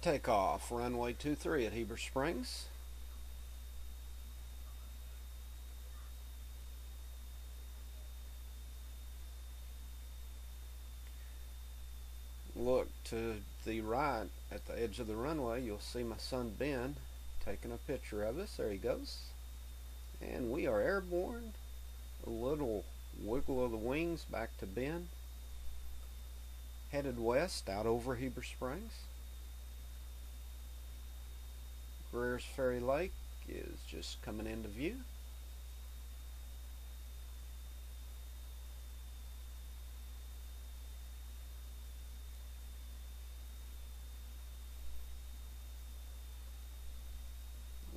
Takeoff, runway 23 at Heber Springs. Look to the right at the edge of the runway, you'll see my son Ben taking a picture of us. There he goes. And we are airborne. A little wiggle of the wings back to Ben. Headed west out over Heber Springs. Greer's Ferry Lake is just coming into view.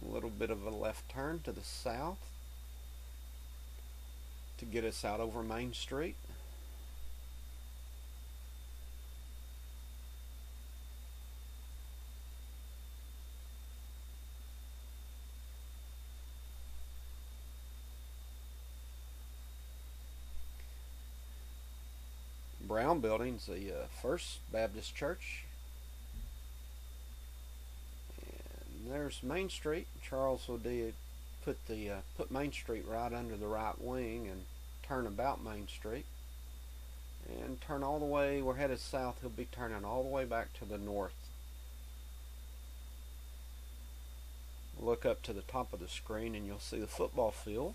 A little bit of a left turn to the south to get us out over Main Street. Brown building's the First Baptist Church. And there's Main Street. Charles will put Main Street right under the right wing and turn about Main Street. And turn all the way, we're headed south, he'll be turning all the way back to the north. Look up to the top of the screen and you'll see the football field.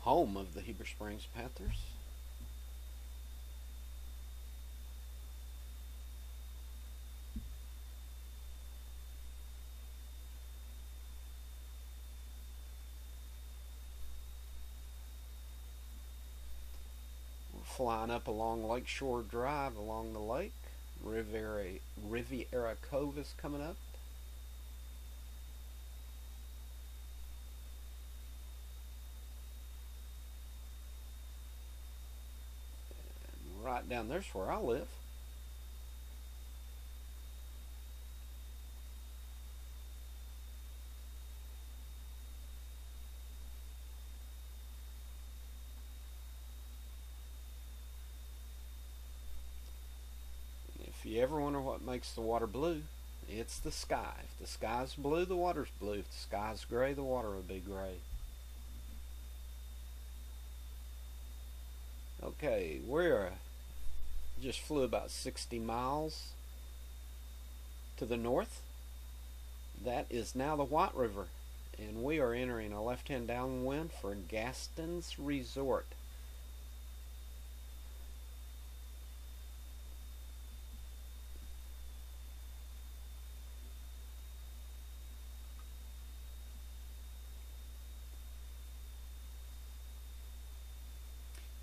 Home of the Heber Springs Panthers. We're flying up along Lakeshore Drive along the lake. Riviera Cove is coming up. Right down there's where I live. If you ever wonder what makes the water blue, it's the sky. If the sky's blue, the water's blue. If the sky's gray, the water will be gray. Okay, we're just flew about 60 miles to the north. That is now the White River, and we are entering a left-hand downwind for Gaston's Resort.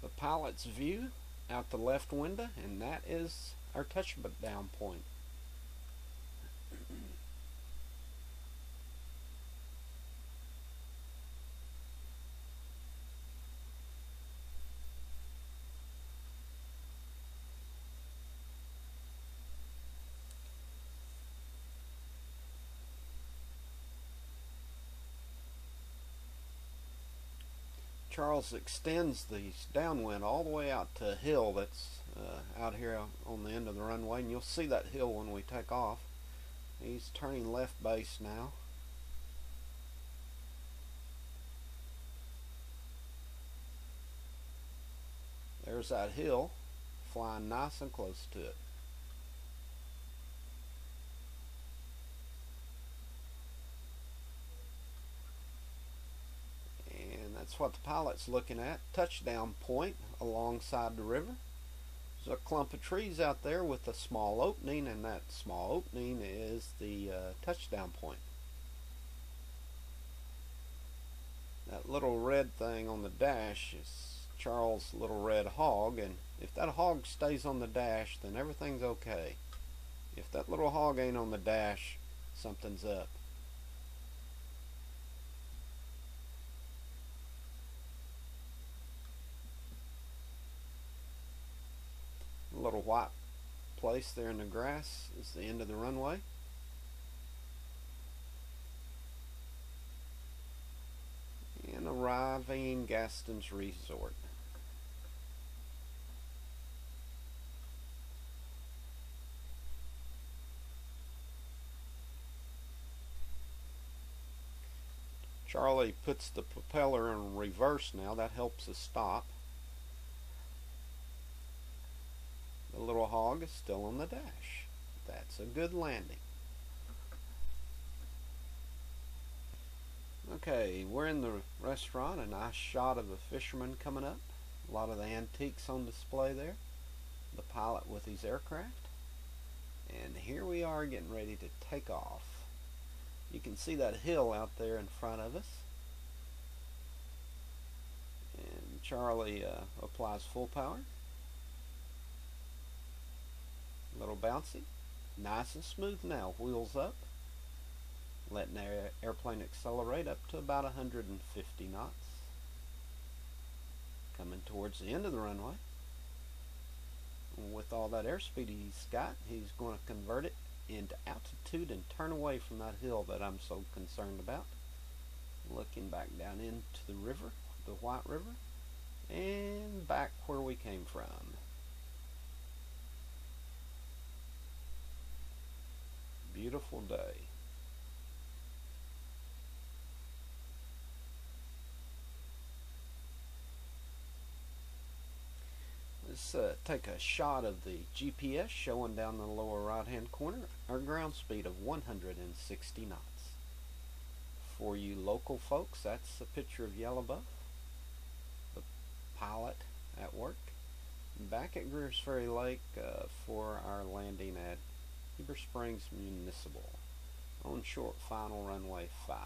The pilot's view out the left window, and that is our touchdown point. Charles extends the downwind all the way out to a hill that's out here on the end of the runway, and you'll see that hill when we take off. He's turning left base now. There's that hill, flying nice and close to it. That's what the pilot's looking at. Touchdown point alongside the river. There's a clump of trees out there with a small opening, and that small opening is the touchdown point. That little red thing on the dash is Charles' little red hog, and if that hog stays on the dash, then everything's okay. If that little hog ain't on the dash, something's up. A little white place there in the grass is the end of the runway. And arriving Gaston's Resort. Charlie puts the propeller in reverse now. That helps us stop. The little hog is still on the dash. That's a good landing. Okay, we're in the restaurant. A nice shot of a fisherman coming up. A lot of the antiques on display there. The pilot with his aircraft. And here we are getting ready to take off. You can see that hill out there in front of us. And Charlie applies full power. A little bouncy. Nice and smooth now. Wheels up. Letting the airplane accelerate up to about 150 knots. Coming towards the end of the runway. With all that airspeed he's got, he's going to convert it into altitude and turn away from that hill that I'm so concerned about. Looking back down into the river, the White River, and back where we came from. Beautiful day. Let's take a shot of the GPS showing down the lower right hand corner our ground speed of 160 knots. For you local folks, that's a picture of Yellowbuff, the pilot at work. Back at Greers Ferry Lake for our landing at Heber Springs Municipal on short final runway 5.